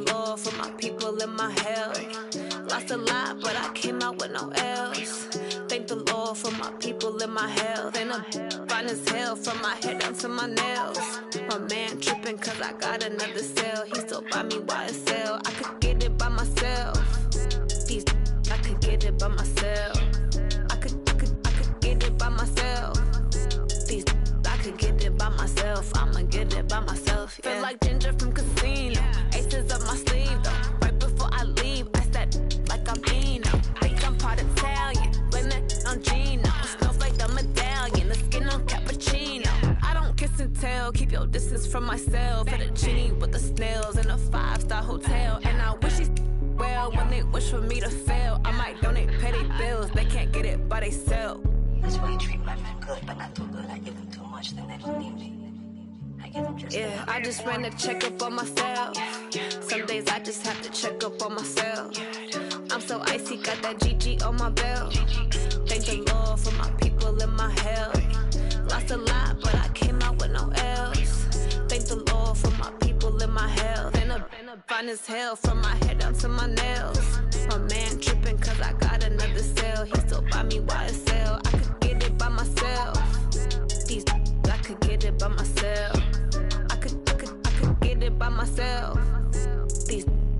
Lord for my people in my hell. Lost a lot, but I came out with no L's. Thank the Lord for my people in my health. And I'm fine as hell from my head down to my nails. My man tripping cause I got another cell. He still buy me YSL. I could get it by myself. I could get it by myself. I could get it by myself. I could get it by myself. I'ma get it by myself. Yeah. Feel like Ginger from Casino. Aces up my sleeve though. Right before I leave, I said like I'm Eno. Think I'm part Italian. Blame it on Gino. Snowflake the medallion. The skin on cappuccino. I don't kiss and tell. Keep your distance from myself. For the genie with the snails in a 5-star hotel. And I wish he's well when they wish for me to fail. I might donate, pay their bills. They can't get it by they self. That's why you treat my men good, but not too good. I give them too much, then they don't need me. I give them just yeah, I just ran a checkup on myself. Some days I just have to check up on myself. I'm so icy, got that GG on my belt. Thank the Lord for my people in my health. Lost a lot, but I came out with no L's. Thank the Lord for my people in my health. And I'm fine as hell from my head down to my nails. My man tripping cause I got another cell. He still buy me YSL. I could get it by myself. I could get it by myself. I could get it by myself.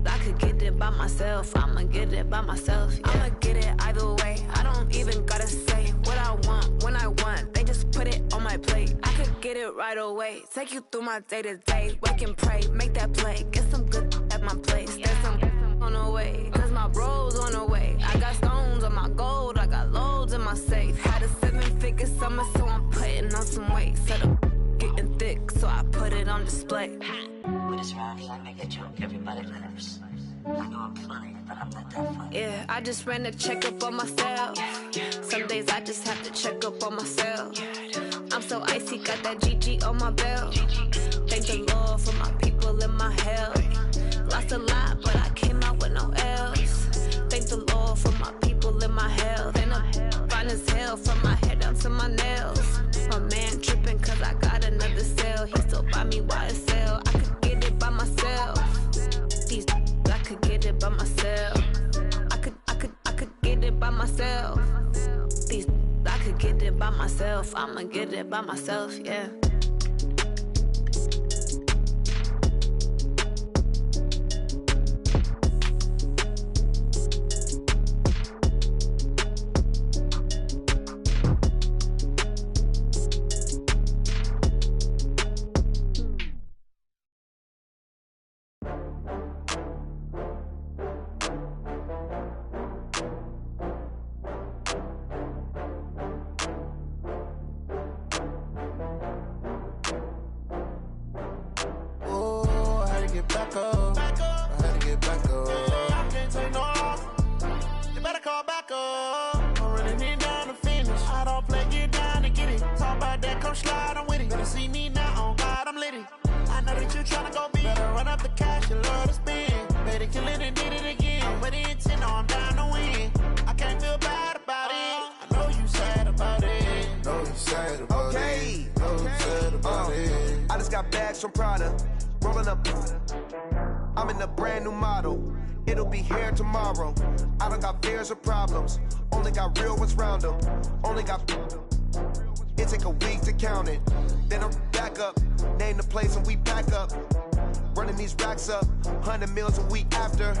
I could get it by myself. I'ma get it by myself. Yeah. I'ma get it either way. I don't even gotta say what I want when I want. They just put it on my plate. I could get it right away. Take you through my day to day. Wake and pray, make that play. Get some good at my place. There's some on the way, cause my bros on the way. I got stones on my gold. I got loads in my safe. Had a 7-figure summer, so I'm putting on some weight. Set up getting thick, so I put it on display. With this round, I make a joke, everybody laughs. I know I'm funny, but I'm not that funny. Yeah, I just ran a checkup on myself. Some days I just have to check up on myself. I'm so icy, got that GG on my belt. Thank the Lord for my people in my health. Lost a lot, but I came out with no L's. Thank the Lord for my people in my health. And I'm fine as hell from my head down to my nails. My man tripping cause I got another cell. He still buy me YSL. I could get it by myself. I could get it by myself. I could get it by myself. I could get it by myself. I'ma get it by myself, yeah. From Prada, rolling up. I'm in a brand new model. It'll be here tomorrow. I don't got fears or problems. Only got real ones round them. Only got. It take a week to count it. Then I'm back up. Name the place and we back up. Running these racks up. 100 meals a week after.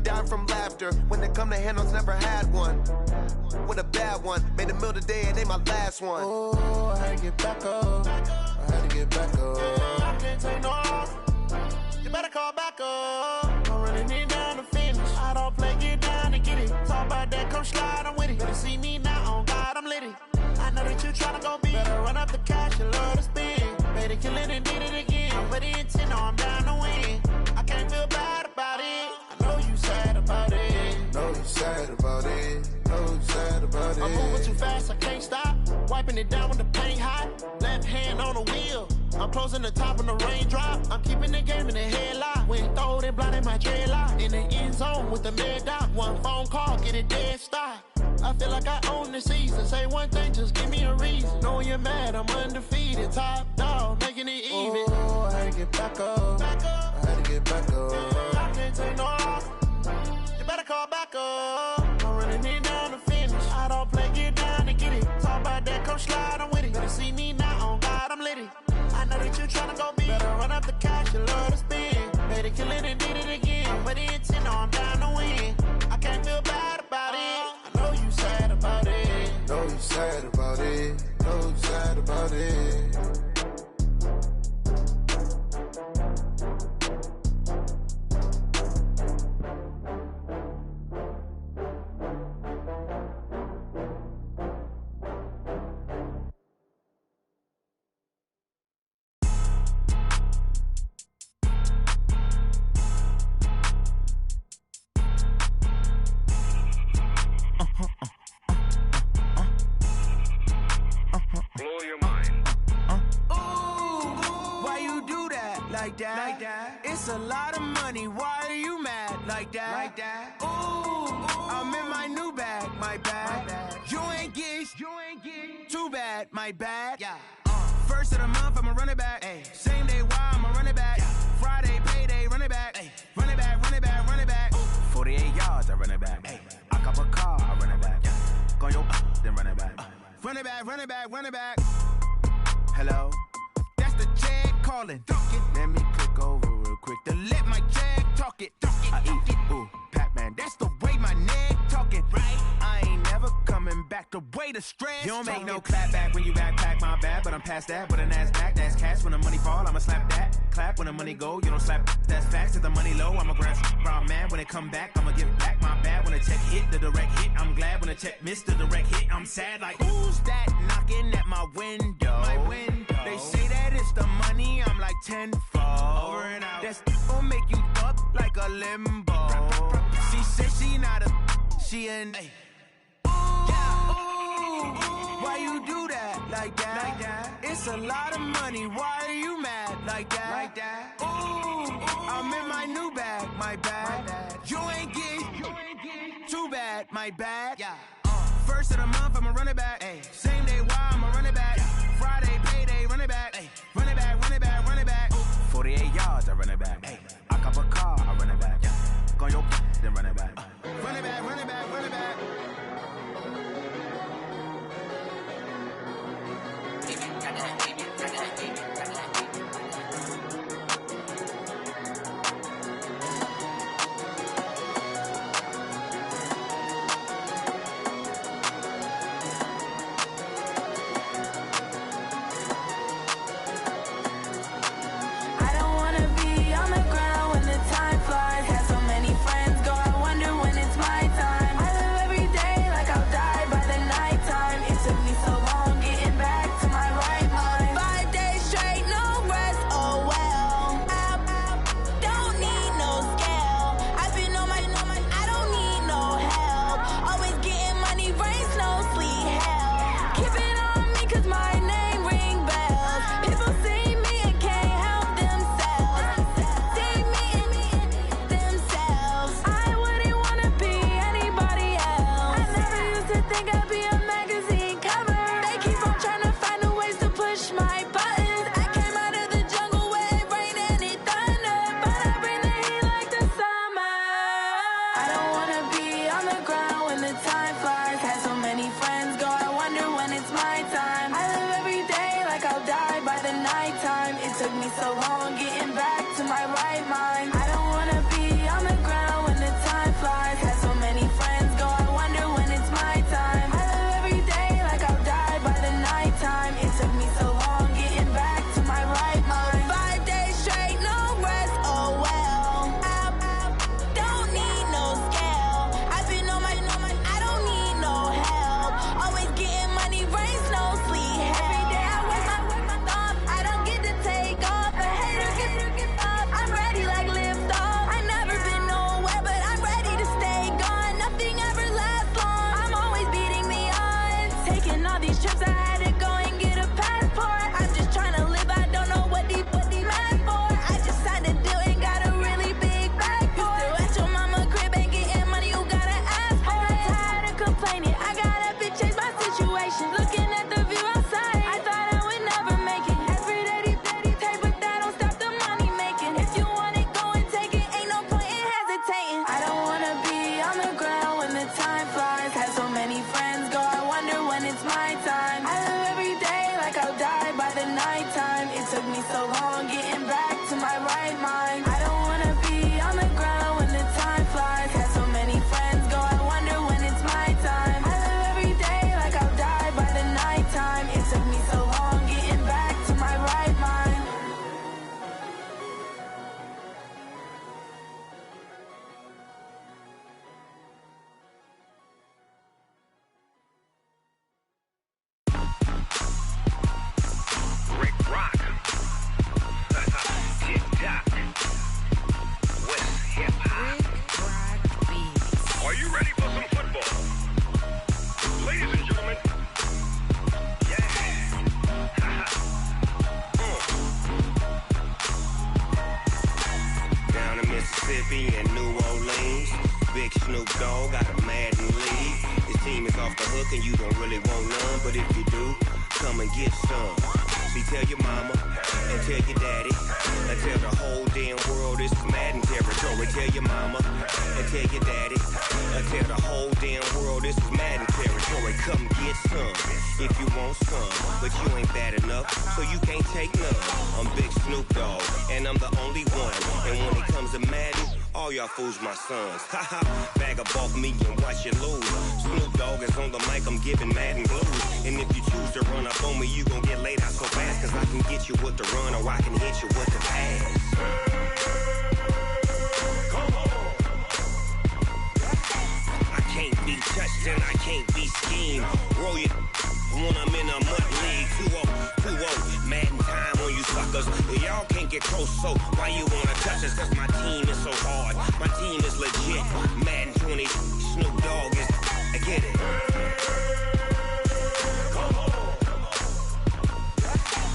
Dying from laughter. When they come to handles, never had one. With a bad one. Made a meal today and ain't my last one. Oh, I had to get back up. I had to get back up. I can't take no off. You better call back up. I'm running it down to finish. I don't play, get down and get it. Talk about that, come slide, I'm with it. Better see me now, on God, I'm lit it. I know that you tryna go big. Better run up the cash, you love to spend. Made it, kill it, and did it again. I'm with the intent, no, I'm down to win. I can't feel bad about it. I know you sad about it. Know you sad about it. Know you sad about it. I'm moving too fast, I can't stop. Wiping it down with the paint hot. Left hand on the wheel. I'm closing the top when the raindrop. I'm keeping the game in the headlock. When throwed and blinded my dreadlock. In the end zone with the mad dot. One phone call, get it dead stop. I feel like I own the season. Say one thing, just give me a reason. Knowing you're mad, I'm undefeated. Top dog, making it even. Oh, I had to get back up. I had to get back up. I can't take no loss. You better call back up. I'm running it down to finish. I don't play, get down to get it. Talk about that, come slide, I'm with it. Better see me now, on God, I'm litty. I know that you tryna go big. Better run up the cash, you love to spend. Better kill it and did it again. But the intent, no, I'm down to win. I can't feel bad about it. I know you sad about it. Know you sad about it. Know you sad about it. Like that. It's a lot of money. Why are you mad like that? Ooh, I'm in my new bag. My bad. You ain't get too bad. My bad. Yeah. First of the month, I'ma run it back. Ay. Same day, why I'ma run it back. Yeah. Friday, payday, run it back. Ay. Run it back, run it back, run it back. 48 yards, I run it back. Ay. I cop a car, I run it back. Yeah. Go your then run it back. Run it back, run it back, run it back. Hello? That's the check calling. Let me click over real quick to let my check talk it. I eat it, ooh, Pac-Man. That's the way my neck talking. Right? I ain't never coming back. The way the stress. You don't make no clap back when you backpack, my bad. But I'm past that. With a NASDAQ, that's cash. When the money fall, I'ma slap that. Clap when the money go. You don't slap. That's facts. If the money low, I'ma grab raw man. When it come back, I'ma give back my bad. When the check hit, the direct hit. I'm glad when the check missed the direct hit. I'm sad like who's that knocking at my window? My window. They say that it's the money. I'm like tenfold. Over and out. That's gon' make you up like a limbo. She said she not a. She an. Ay. Why you do that like that? It's a lot of money. Why are you mad like that? Ooh, I'm in my new bag. My bad. You ain't get too bad. My bad. Yeah. First of the month, I'ma run it back. Ay. Same day, why I'ma run it back. Friday, payday, run it back. Ay. Run it back, run it back, run it back. 48 yards, I run it back. Ay. I cop a car, I run it back. Go your then run it back. Run it back, run it back, run it back. in New Orleans. Big Snoop Dogg got a Madden league. His team is off the hook and you don't really want none, but if you do, come and get some. See, tell your mama and tell your daddy and tell the whole damn world this is Madden territory. Tell your mama and tell your daddy and tell the whole damn world this is Madden territory. Come get some if you want some, but you ain't bad enough, so you can't take none. I'm Big Snoop Dogg and I'm the only one, and when it comes to Madden, all y'all fools my sons. Haha, bag up off me and watch you lose. Snoop Dogg is on the mic, I'm giving Madden blues. And if you choose to run up on me, you gon' get laid out so fast, cause I can get you with the run or I can hit you with the pass. Come on. I can't be touched and I can't be schemed. Roll you when I'm in a mud league. 2-0, Madden time on you suckers. Y'all can't get close, so why you wanna touch us? Cause my team is so hard, my team is legit. Madden 20, Snoop Dogg is, I get it. Come on.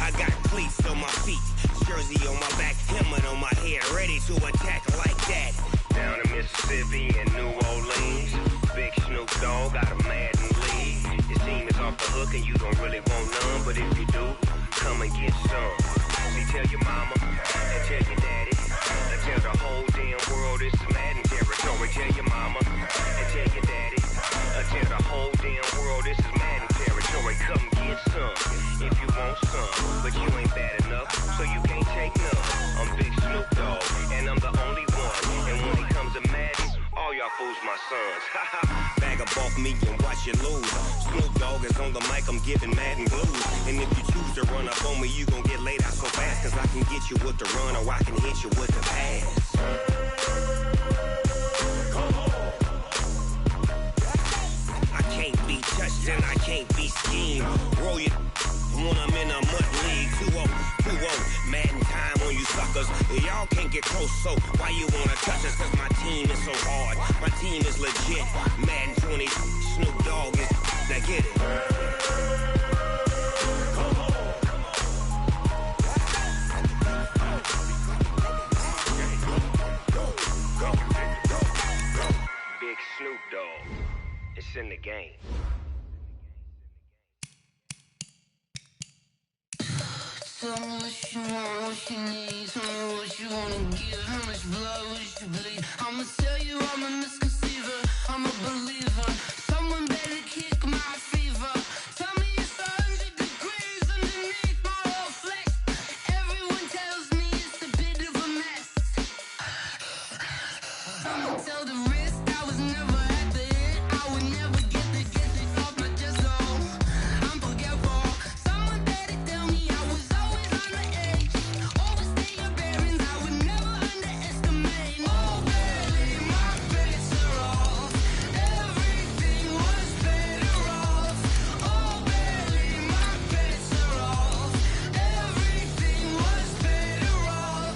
I got cleats on my feet, jersey on my back, helmet on my head, ready to attack like that. Down in Mississippi and New Orleans, Big Snoop Dogg got a Madden league. His team is off the hook and you don't really want none, but if you do, come and get some. See, tell your mama and tell your daddy and tell the whole damn world this is Madden territory. Tell your mama and tell your daddy and tell the whole damn world this is Madden territory. Come get some if you want some, but you ain't bad enough, so you can't take none. I'm Big Snoop Dogg and I'm the only one, and when it comes to Madden, all y'all fools my sons. Bag up off me and watch you lose. Snoop Dogg is on the mic, I'm giving Madden blues. And if you choose to run up on me, you gon' get laid out so fast, cause I can get you with the run or I can hit you with the pass. Come on. I can't be touched and I can't be schemed. Roll you when I'm in a mud league. 2-0, Madden time on you suckers. Y'all can't get close, so why you wanna touch us? Cause my team is so hard, my team is legit. Madden 20, Snoop Dogg is, now get it. Come on. Go. Big Snoop Dogg, it's in the game. Tell me what you want, what you need. Tell me what you wanna give. How much blood would you bleed? I'ma tell you I'm a misconceiver, I'm a believer. Someone better kick my fever. Tell me it's 100 degrees underneath my whole flesh. Everyone tells me it's a bit of a mess. I'ma tell the risk I was never at the hit. I would never get it off my chest, though. I'm forgetful. Someone better tell me I was always on the edge. Overstay your bearings, I would never underestimate. Oh, barely, my bets are off. Everything was better off. Oh, barely, my bets are off. Everything was better off.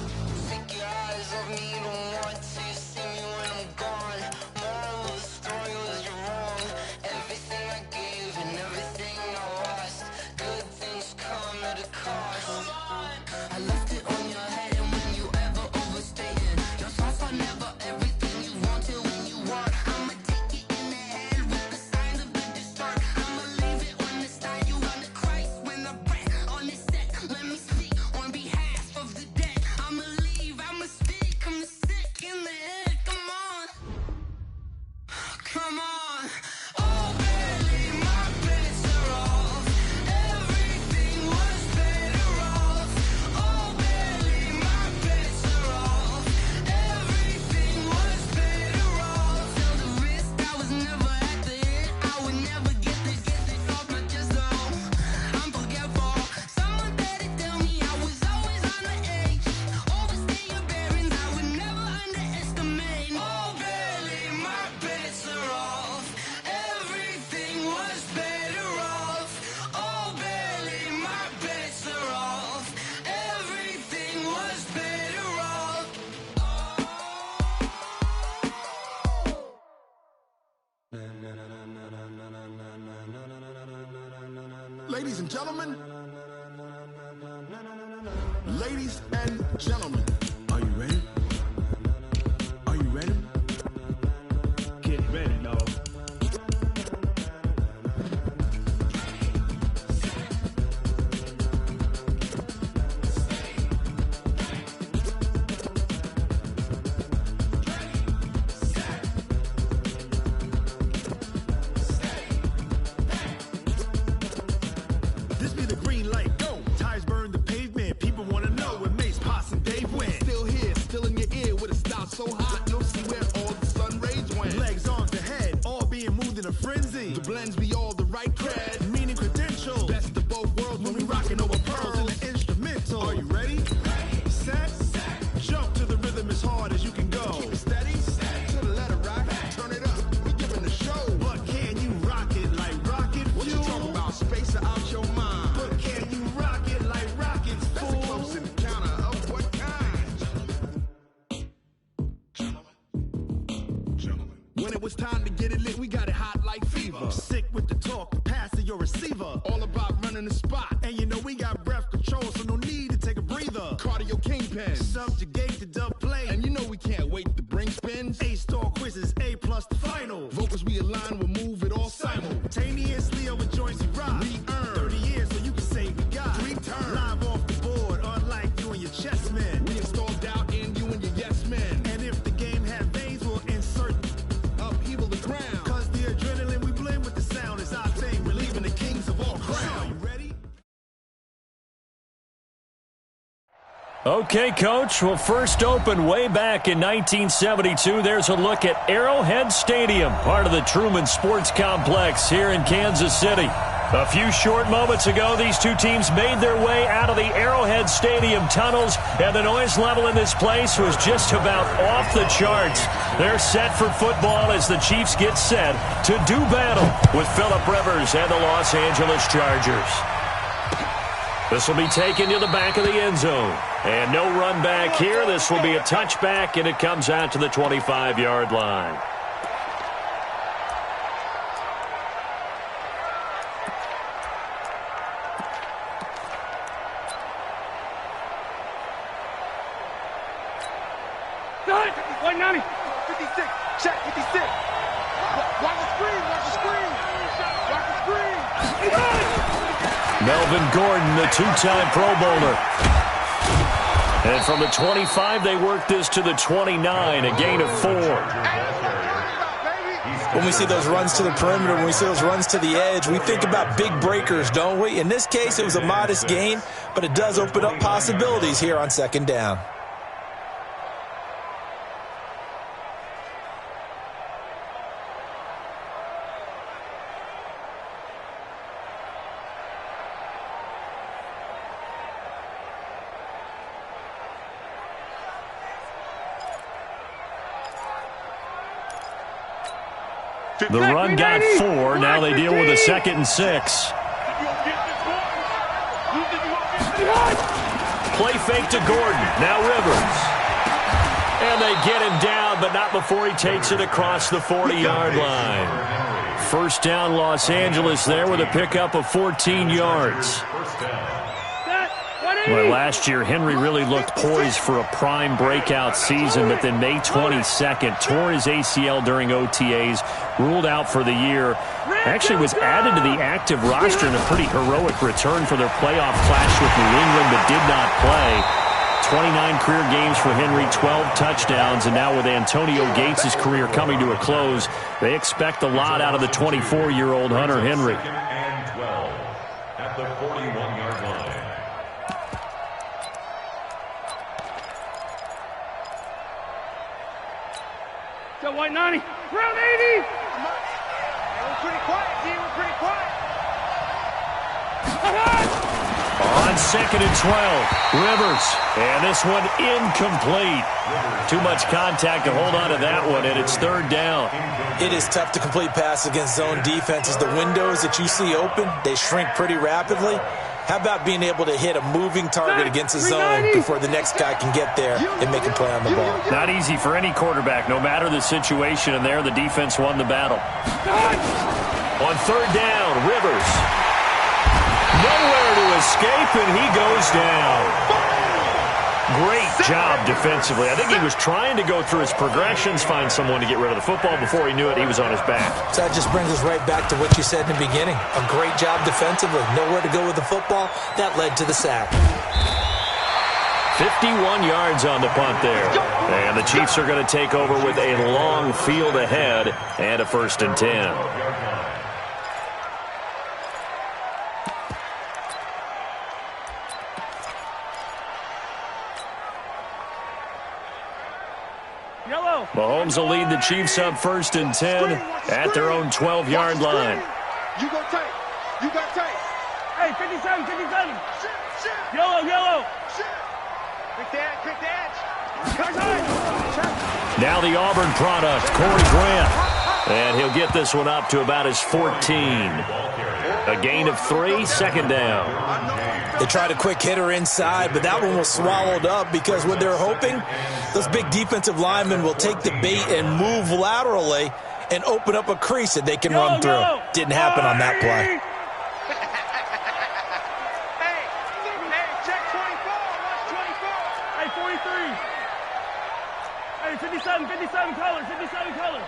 Take your eyes off me, you don't want to see me when I'm gone. Moral of the story was you're wrong. Everything I gave and everything I lost. Good things come at a cost. I left it on your head, and when you ever overstated, your thoughts are never everything you wanted when you want. I'ma take it in the head with the signs of the distort. I'ma leave it on the side. You want the Christ when the breath on this set. Let me speak on behalf of the dead. I'ma leave, I'ma speak. I'm the sick in the head. Come on. Come on. Oh, barely, my bets are off. Everything was better off. Oh, barely, my bets are off. Everything was better off. Tell the risk I was never at the hit. I would never get it off my chest, though. I'm forgetful. Someone better tell me I was always on the edge. Overstay your bearings, I would never underestimate. Oh, barely, my bets are off. Everything was better off. Oh, barely, my bets are off. Everything was better off. Ladies and gentlemen, ladies and gentlemen, are you ready? Are you ready? front, you'll see where all the sun rays went. Legs, arms, the head, all being moved in a frenzy. The blends be all the right cred, meaning credentials. Best of both worlds when we rockin' over pearls in the instrumental. Are you ready? Set, jump to the rhythm as hard as you can go. Keep it steady, to the letter rock, turn it up, we giving the show. But can you rock it like rocket fuel? What you talking about, space or out your mind? But can you rock it like rockets, fool? That's a close encounter of what kind? Gentlemen. When it was time to get it lit, we got it hot like fever. Sick with the talk, pass to your receiver. All about running the spot, and you know we got breath control, so no need to take a breather. Cardio kingpin, subjugate the dub play, and you know we can't wait to bring spins. A-star quizzes, A+ the final. Vocals we align, we'll move it all simultaneously over joints we rock. We earn 30 years, so you can say we got 3 turns. Live off the board, unlike you and your chess men. We install doubt in you and your yes men. And if the game had veins, we'll insert upheaval the ground. Cause the adrenaline we blend with the sound is our thing, relieving the kings of all crowns. You ready? Okay, Coach. Well, first opened way back in 1972. There's a look at Arrowhead Stadium, part of the Truman Sports Complex here in Kansas City. A few short moments ago, these two teams made their way out of the Arrowhead Stadium tunnels, and the noise level in this place was just about off the charts. They're set for football as the Chiefs get set to do battle with Phillip Rivers and the Los Angeles Chargers. This will be taken to the back of the end zone. And no run back here. This will be a touchback, and it comes out to the 25-yard line. White 90, 56, check 56. Watch the screen, watch the screen. Watch the screen. Melvin Gordon, the two-time Pro Bowler. And from the 25, they work this to the 29, a gain of 4. When we see those runs to the perimeter, when we see those runs to the edge, we think about big breakers, don't we? In this case, it was a modest gain, but it does open up possibilities here on second down. The run got 4. Now they deal with a 2nd and 6. Play fake to Gordon. Now Rivers. And they get him down, but not before he takes it across the 40-yard line. First down, Los Angeles there with a pickup of 14 yards. Well, last year, Henry really looked poised for a prime breakout season, but then May 22nd, tore his ACL during OTAs, ruled out for the year. Actually was added to the active roster in a pretty heroic return for their playoff clash with New England, but did not play. 29 career games for Henry, 12 touchdowns, and now with Antonio Gates' career coming to a close, they expect a lot out of the 24-year-old Hunter Henry. And 12 at the 41-yard line. Go white 90, round 80. We're pretty quiet, D. We're pretty quiet. On 2nd and 12, Rivers, and this one incomplete. Too much contact to hold on to that one, and it's 3rd down. It is tough to complete passes against zone defenses. The windows that you see open, they shrink pretty rapidly. How about being able to hit a moving target against a zone before the next guy can get there and make a play on the ball? Not easy for any quarterback, no matter the situation, and there the defense won the battle. On 3rd down, Rivers. Nowhere to escape, and he goes down. Great job defensively. I think he was trying to go through his progressions, find someone to get rid of the football. Before he knew it, he was on his back. So that just brings us right back to what you said in the beginning. A great job defensively. Nowhere to go with the football. That led to the sack. 51 yards on the punt there. And the Chiefs are going to take over with a long field ahead and a 1st and 10. Mahomes will lead the Chiefs up 1st and 10 at their own 12-yard line. You go tight. You got tight. Hey, 57, 57. Yellow. Quick dance. Now the Auburn product, Corey Grant. And he'll get this one up to about his 14. A gain of 3, 2nd down. They tried a quick hitter inside, but that one was swallowed up because what they're hoping, those big defensive linemen will take the bait and move laterally and open up a crease that they can run through. Didn't happen on that play. Hey, check 24. Watch 24. Hey, 57 color, 57 color.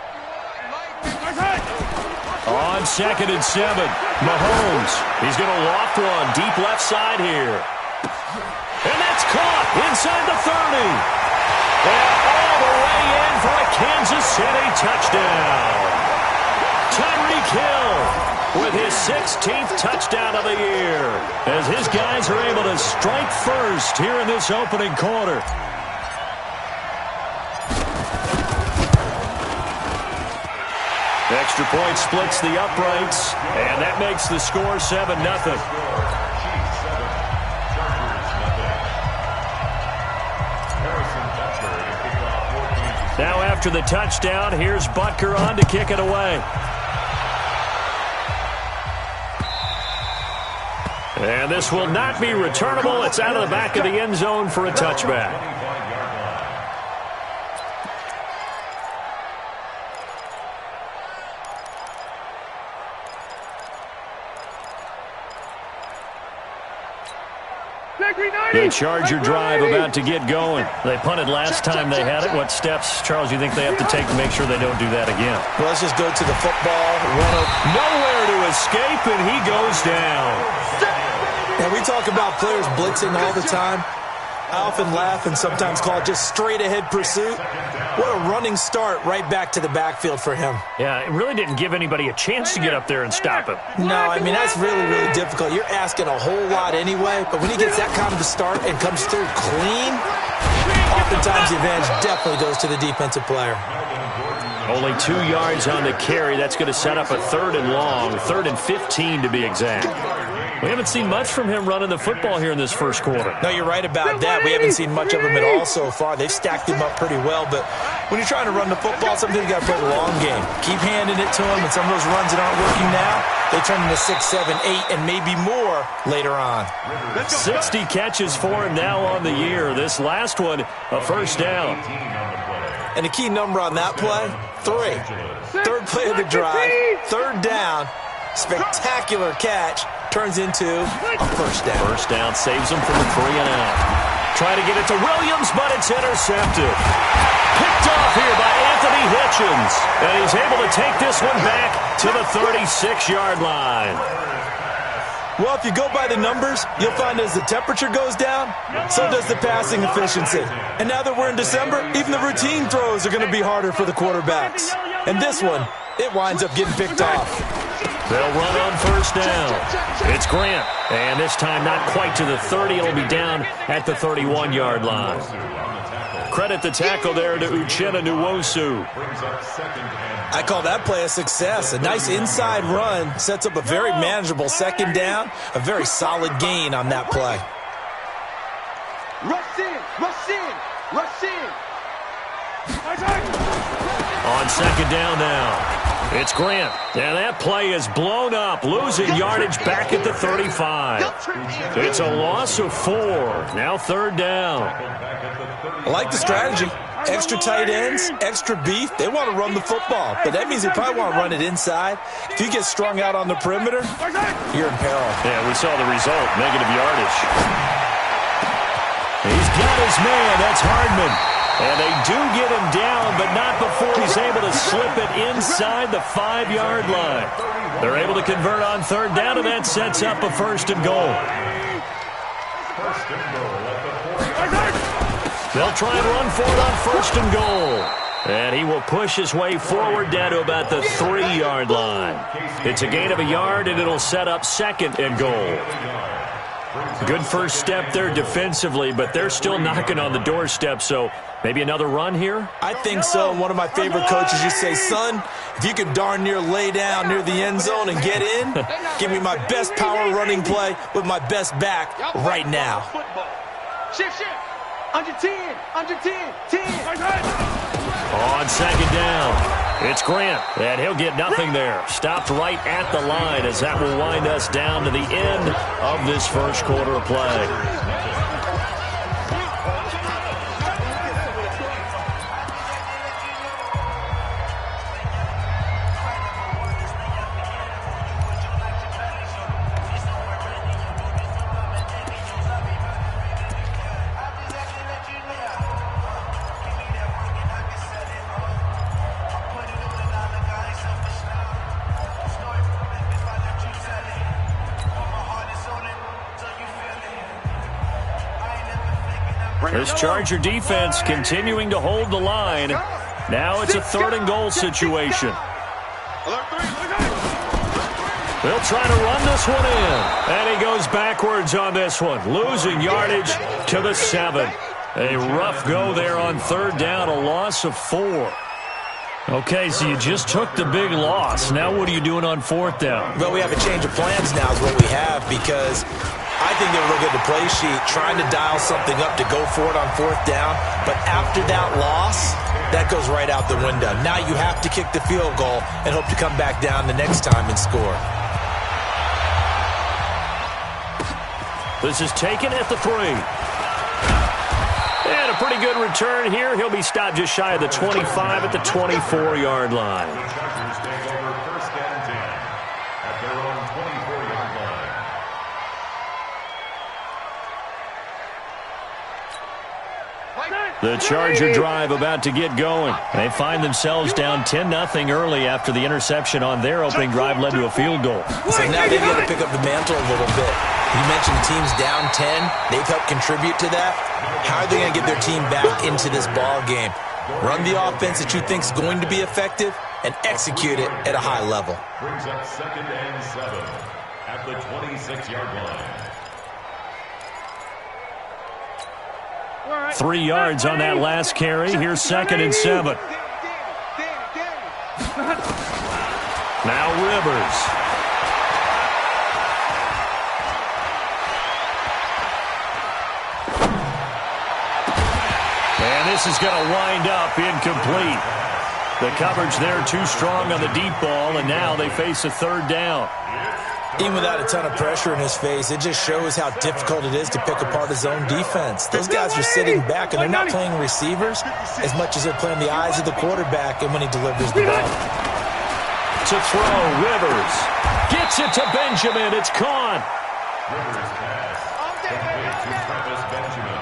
On 2nd and 7, Mahomes. He's going to loft one deep left side here. And that's caught inside the 30. And all the way in for a Kansas City touchdown. Tyreek Hill with his 16th touchdown of the year as his guys are able to strike first here in this opening quarter. Extra point splits the uprights, and that makes the score 7-0. Now after the touchdown, here's Butker on to kick it away. And this will not be returnable. It's out of the back of the end zone for a touchback. The Charger drive about to get going. They punted last time they had it. What steps, Charles, do you think they have to take to make sure they don't do that again? Well, let's just go to the football. Nowhere to escape, and he goes down. And we talk about players blitzing all the time. I often laugh and sometimes call it just straight-ahead pursuit. What a running start right back to the backfield for him. Yeah, it really didn't give anybody a chance to get up there and stop him. No, I mean, that's really, really difficult. You're asking a whole lot anyway, but when he gets that kind of a start and comes through clean, oftentimes the advantage definitely goes to the defensive player. Only 2 yards on the carry. That's going to set up a 3rd and long, 3rd and 15 to be exact. We haven't seen much from him running the football here in this first quarter. No, you're right about that. We haven't seen much of him at all so far. They've stacked him up pretty well, but when you're trying to run the football, sometimes you got to play the long game. Keep handing it to him, and some of those runs that aren't working now, they turn into 6, 7, 8, and maybe more later on. 60 catches for him now on the year. This last one, a 1st down. And the key number on that play, 3. 3rd play of the drive, 3rd down, spectacular catch. Turns into a 1st down. 1st down saves him from a 3 and out. Try to get it to Williams, but it's intercepted. Picked off here by Anthony Hitchens. And he's able to take this one back to the 36-yard line. Well, if you go by the numbers, you'll find as the temperature goes down, so does the passing efficiency. And now that we're in December, even the routine throws are going to be harder for the quarterbacks. And this one, it winds up getting picked off. They'll run on 1st down. It's Grant. And this time not quite to the 30. It'll be down at the 31-yard line. Credit the tackle there to Uchenna Nwosu. I call that play a success. A nice inside run sets up a very manageable 2nd down. A very solid gain on that play. Rush in. On 2nd down now. It's Grant. And that play is blown up, losing yardage back at the 35. It's a loss of 4. Now 3rd down. I like the strategy. Extra tight ends, extra beef. They want to run the football, but that means they probably want to run it inside. If you get strung out on the perimeter, you're in peril. Yeah, we saw the result, negative yardage. He's got his man. That's Hardman. And they do get him down, but not before he's able to slip it inside the 5-yard line. They're able to convert on 3rd down, and that sets up a 1st and goal. They'll try and run for it on 1st and goal. And he will push his way forward down to about the 3-yard line. It's a gain of a yard, and it'll set up 2nd and goal. Good first step there defensively, but they're still knocking on the doorstep, so Maybe another run here? I think so. One of my favorite coaches used to say, son, if you can darn near lay down near the end zone and get in, give me my best power running play with my best back right now. Shift. Under 10. Under 10. 10. On second down, it's Grant, and he'll get nothing there. Stopped right at the line as that will wind us down to the end of this first quarter of play. This Charger defense continuing to hold the line. Now it's a 3rd and goal situation. They'll try to run this one in. And he goes backwards on this one, losing yardage to the 7. A rough go there on 3rd down, a loss of 4. Okay, so you just took the big loss. Now what are you doing on 4th down? Well, we have a change of plans now is what we have, because I think they're looking at the play sheet, trying to dial something up to go for it on 4th down. But after that loss, that goes right out the window. Now you have to kick the field goal and hope to come back down the next time and score. This is taken at the 3. And a pretty good return here. He'll be stopped just shy of the 25 at the 24-yard line. The Chargers take over 1st and 10 at their own 24-yard line. The Charger drive about to get going. They find themselves down 10-0 early after the interception on their opening drive led to a field goal. So now they've got to pick up the mantle a little bit. You mentioned the team's down 10. They've helped contribute to that. How are they going to get their team back into this ball game? Run the offense that you think is going to be effective and execute it at a high level. Brings up 2nd and 7 at the 26-yard line. 3 yards on that last carry. Here's 2nd and 7. Now Rivers. And this is going to wind up incomplete. The coverage there too strong on the deep ball, and now they face a 3rd down. Even without a ton of pressure in his face, it just shows how difficult it is to pick apart his own defense. Those guys are sitting back, and they're not playing receivers as much as they're playing the eyes of the quarterback and when he delivers the ball. To throw, Rivers gets it to Benjamin. It's caught. Rivers pass complete to Travis Benjamin.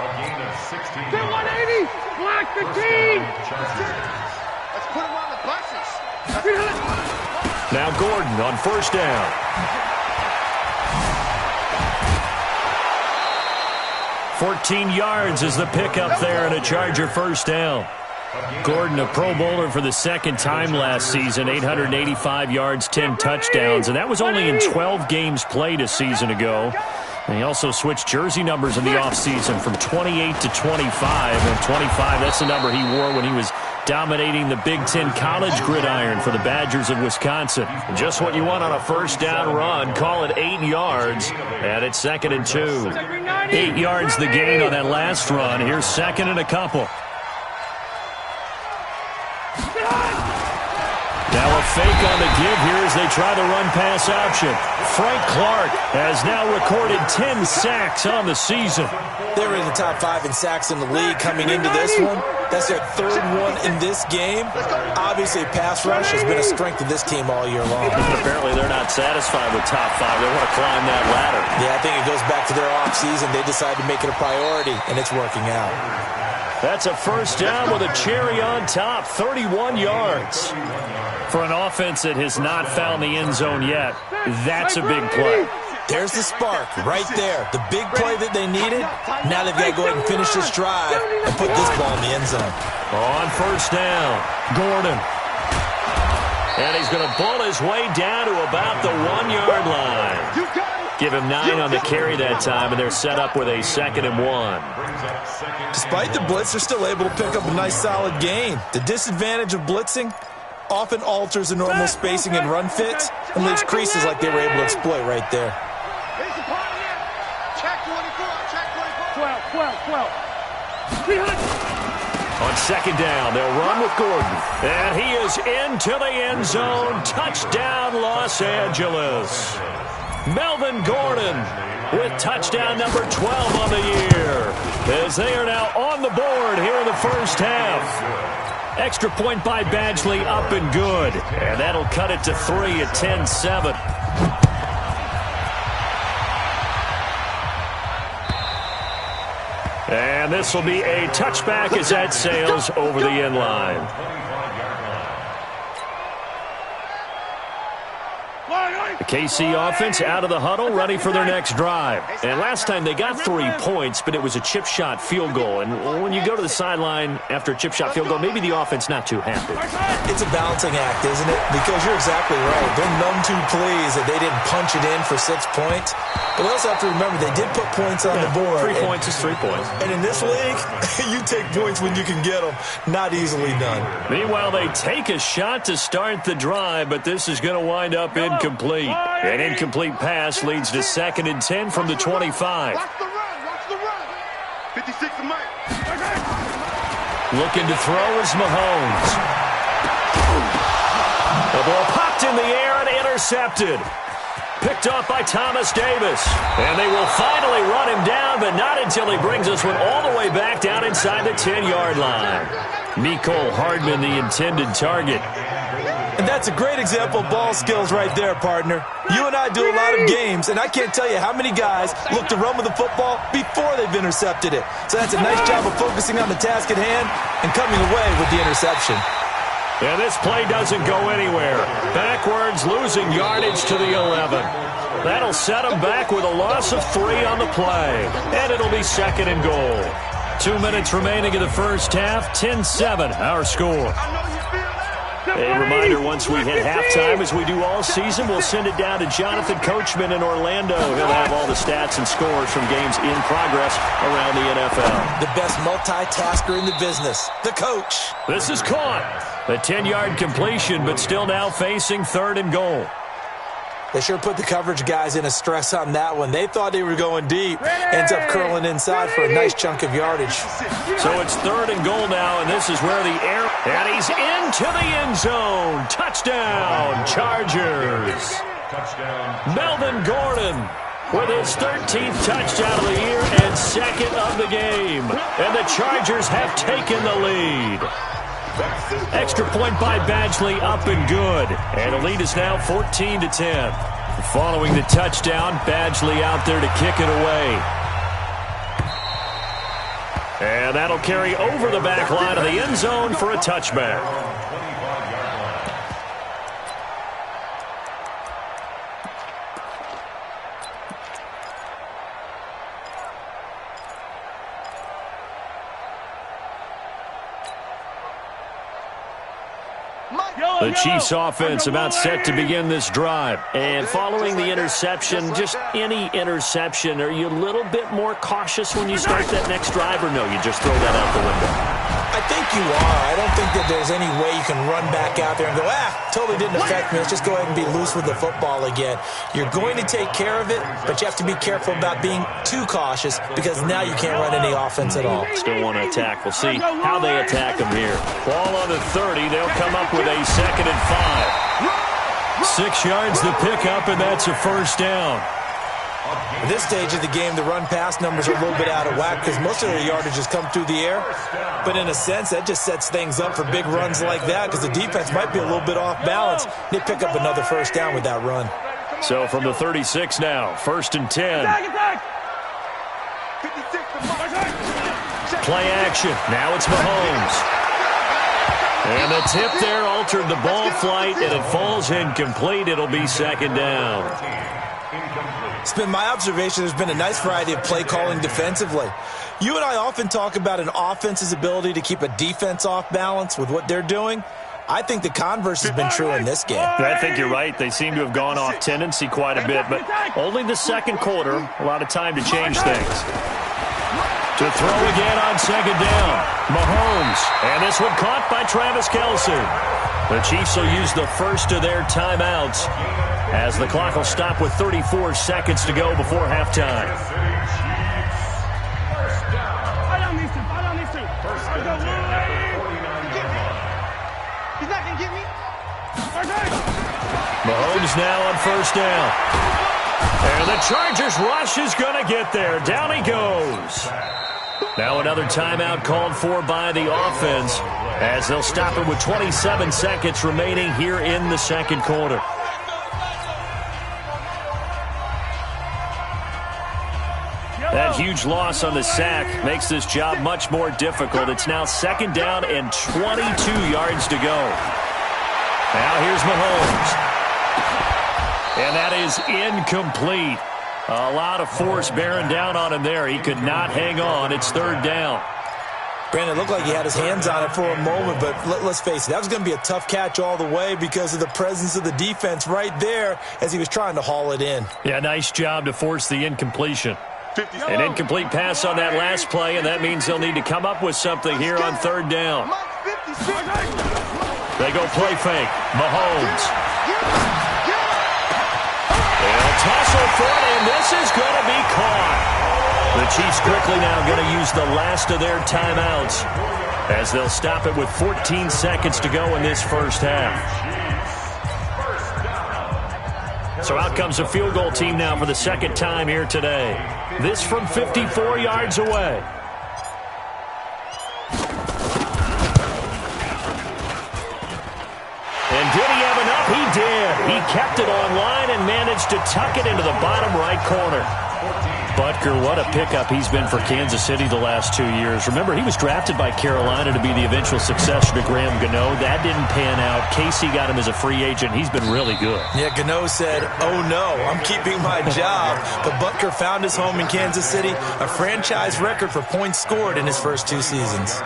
A gain of 16 yards. 180. Block the team. Let's put him on the buses. Now Gordon on 1st down. $14 yards is the pickup there and a Charger 1st down. Gordon, a Pro Bowler for the 2nd time last season, 885 yards, 10 touchdowns, and that was only in 12 games played a season ago. And he also switched jersey numbers in the offseason from 28 to 25. And 25, that's the number he wore when he was dominating the Big Ten college gridiron for the Badgers of Wisconsin. Just what you want on a 1st down run. Call it 8 yards, and it's 2nd and 2. 8 yards the gain on that last run. Here's 2nd and a couple. Now a fake on the give here as they try the run-pass option. Frank Clark has now recorded 10 sacks on the season. They were in the top 5 in sacks in the league coming into this one. That's their 3rd one in this game. Obviously, pass rush has been a strength of this team all year long. Apparently, they're not satisfied with top 5. They want to climb that ladder. Yeah, I think it goes back to their offseason. They decided to make it a priority, and it's working out. That's a 1st down with a cherry on top, 31 yards. For an offense that has not found the end zone yet, that's a big play. There's the spark right there. The big play that they needed. Now they've got to go ahead and finish this drive and put this ball in the end zone. On 1st down, Gordon. And he's going to pull his way down to about the 1-yard line. You got it. Give him 9 on the carry that time, and they're set up with a 2nd and 1. Despite the blitz, they're still able to pick up a nice, solid gain. The disadvantage of blitzing often alters the normal spacing and run fits and leaves creases like they were able to exploit right there. Check 24, check 24. 12. On 2nd down, they'll run with Gordon. And he is into the end zone. Touchdown, Los Angeles. Melvin Gordon with touchdown number 12 on the year, as they are now on the board here in the first half. Extra point by Badgley, up and good. And that'll cut it to 3 at 10-7. And this will be a touchback as that sails over the end line. The KC offense out of the huddle, ready for their next drive. And last time they got 3 points, but it was a chip shot field goal. And when you go to the sideline after a chip shot field goal, maybe the offense not too happy. It's a balancing act, isn't it? Because you're exactly right. They're none too pleased that they didn't punch it in for 6 points. But we also have to remember they did put points on the board. 3 points is 3 points. And in this league, you take points when you can get them. Not easily done. Meanwhile, they take a shot to start the drive, but this is going to wind up incomplete. An incomplete pass leads to 2nd and 10 from the 25. Watch the run. 56 to Mike. Looking to throw is Mahomes. The ball popped in the air and intercepted. Picked off by Thomas Davis. And they will finally run him down, but not until he brings this one all the way back down inside the 10-yard line. Mecole Hardman, the intended target. And that's a great example of ball skills right there, partner. You and I do a lot of games, and I can't tell you how many guys look to run with the football before they've intercepted it. So that's a nice job of focusing on the task at hand and coming away with the interception. And this play doesn't go anywhere. Backwards, losing yardage to the 11. That'll set them back with a loss of 3 on the play. And it'll be 2nd and goal. 2 minutes remaining in the first half. 10-7, our score. A reminder, once we hit halftime, as we do all season, we'll send it down to Jonathan Coachman in Orlando. He'll have all the stats and scores from games in progress around the NFL. The best multitasker in the business, the coach. This is caught. A 10-yard completion, but still now facing 3rd and goal. They sure put the coverage guys in a stress on that one. They thought they were going deep. Ends up curling inside for a nice chunk of yardage. So it's 3rd and goal now, and this is where the air... And he's into the end zone. Touchdown, Chargers. Melvin Gordon with his 13th touchdown of the year and 2nd of the game. And the Chargers have taken the lead. Extra point by Badgley, up and good. And the lead is now 14-10. Following the touchdown, Badgley out there to kick it away. And that'll carry over the back line of the end zone for a touchback. The Chiefs offense about set to begin this drive. And following the interception, just any interception, are you a little bit more cautious when you start that next drive, or no, you just throw that out the window? I think you are. I don't think that there's any way you can run back out there and go, totally didn't affect me. Let's just go ahead and be loose with the football again. You're going to take care of it, but you have to be careful about being too cautious because now you can't run any offense at all. Still want to attack. We'll see how they attack them here. Ball on the 30. They'll come up with a 2nd and 5. 6 yards the pickup, and that's a first down. At this stage of the game, the run-pass numbers are a little bit out of whack because most of their yardage has come through the air. But in a sense, that just sets things up for big runs like that because the defense might be a little bit off balance. They pick up another first down with that run. So from the 36 now, 1st and 10. Play action. Now it's Mahomes. And the tip there altered the ball flight, and it falls incomplete. It'll be 2nd down. It's been my observation there's been a nice variety of play calling defensively. You and I often talk about an offense's ability to keep a defense off balance with what they're doing. I think the converse has been true in this game. I think you're right. They seem to have gone off tendency quite a bit, but only the second quarter, a lot of time to change things. To throw again on second down, Mahomes. And this one caught by Travis Kelce. The Chiefs will use the first of their timeouts as the clock will stop with 34 seconds to go before halftime. He's not going to get me. Mahomes now on first down. And the Chargers rush is going to get there. Down he goes. Now another timeout called for by the offense as they'll stop it with 27 seconds remaining here in the second quarter. That huge loss on the sack makes this job much more difficult. It's now second down and 22 yards to go. Now here's Mahomes. And that is incomplete. A lot of force bearing down on him there. He could not hang on. It's third down. Brandon, it looked like he had his hands on it for a moment, but let's face it, that was going to be a tough catch all the way because of the presence of the defense right there as he was trying to haul it in. Yeah, nice job to force the incompletion. An incomplete pass on that last play, and that means they'll need to come up with something here on third down. They go play fake. Mahomes. They'll tussle for it, and this is going to be caught. The Chiefs quickly now going to use the last of their timeouts as they'll stop it with 14 seconds to go in this first half. So out comes a field goal team now for the second time here today. This from 54 yards away. And did he have enough? He did. He kept it on line and managed to tuck it into the bottom right corner. Butker, what a pickup he's been for Kansas City the last 2 years. Remember, he was drafted by Carolina to be the eventual successor to Graham Gano. That didn't pan out. Casey got him as a free agent. He's been really good. Yeah, Gano said, oh no, I'm keeping my job. But Butker found his home in Kansas City, a franchise record for points scored in his first 2 seasons.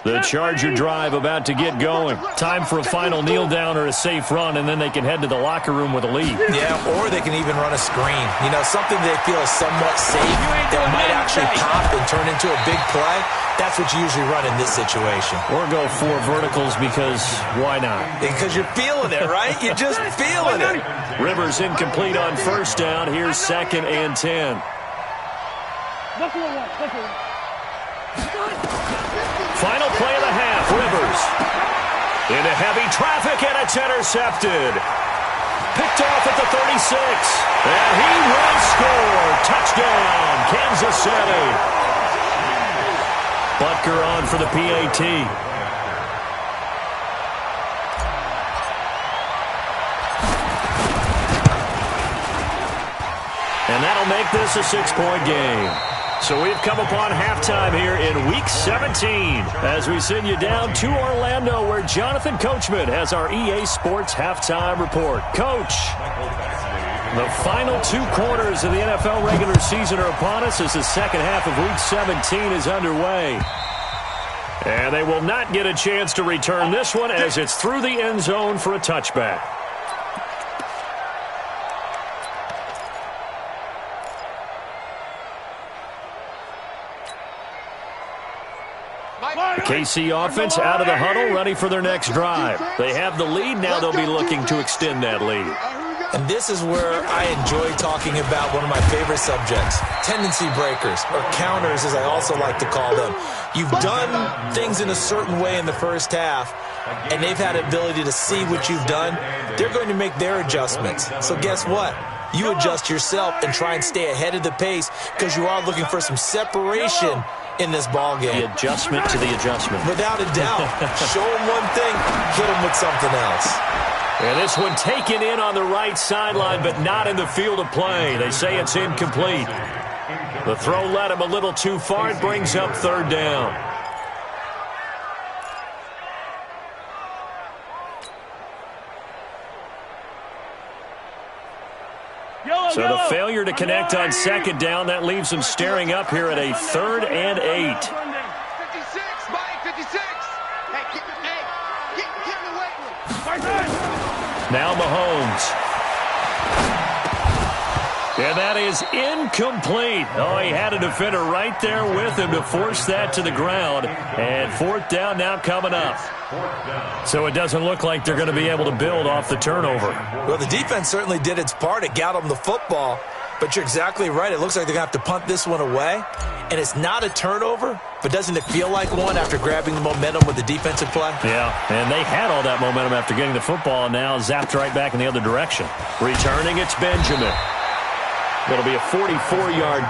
The Charger drive about to get going. Time for a final kneel down or a safe run, and then they can head to the locker room with a lead. Yeah, or they can even run a screen. You know, something they feel is somewhat safe that might actually pop and turn into a big play. That's what you usually run in this situation. Or go 4 verticals because why not? Because you're feeling it, right? You're just feeling it. Rivers incomplete on first down. Here's second and 10. Final play of the half, Rivers. Into heavy traffic, and it's intercepted. Picked off at the 36. And he will score. Touchdown, Kansas City. Butker on for the PAT. And that'll make this a 6-point game. So we've come upon halftime here in Week 17 as we send you down to Orlando where Jonathan Coachman has our EA Sports Halftime Report. Coach, the final 2 quarters of the NFL regular season are upon us as the second half of Week 17 is underway. And they will not get a chance to return this one as it's through the end zone for a touchback. The KC offense out of the huddle, ready for their next drive. They have the lead. Now they'll be looking to extend that lead. And this is where I enjoy talking about one of my favorite subjects, tendency breakers, or counters as I also like to call them. You've done things in a certain way in the first half, and they've had the ability to see what you've done. They're going to make their adjustments. So guess what? You adjust yourself and try and stay ahead of the pace because you are looking for some separation in this ball game. The adjustment to the adjustment. Without a doubt. Show them one thing, hit them with something else. And this one taken in on the right sideline, but not in the field of play. They say it's incomplete. The throw led him a little too far. It brings up third down. So the failure to connect on second down, that leaves them staring up here at a 3rd and 8. 56, Mike, 56. Hey, get away. Now Mahomes. And that is incomplete. Oh, he had a defender right there with him to force that to the ground. And 4th down now coming up. So it doesn't look like they're going to be able to build off the turnover. Well, the defense certainly did its part. It got them the football. But you're exactly right. It looks like they're going to have to punt this one away. And it's not a turnover, but doesn't it feel like one after grabbing the momentum with the defensive play? Yeah, and they had all that momentum after getting the football, and now zapped right back in the other direction. Returning, it's Benjamin. It'll be a 44-yard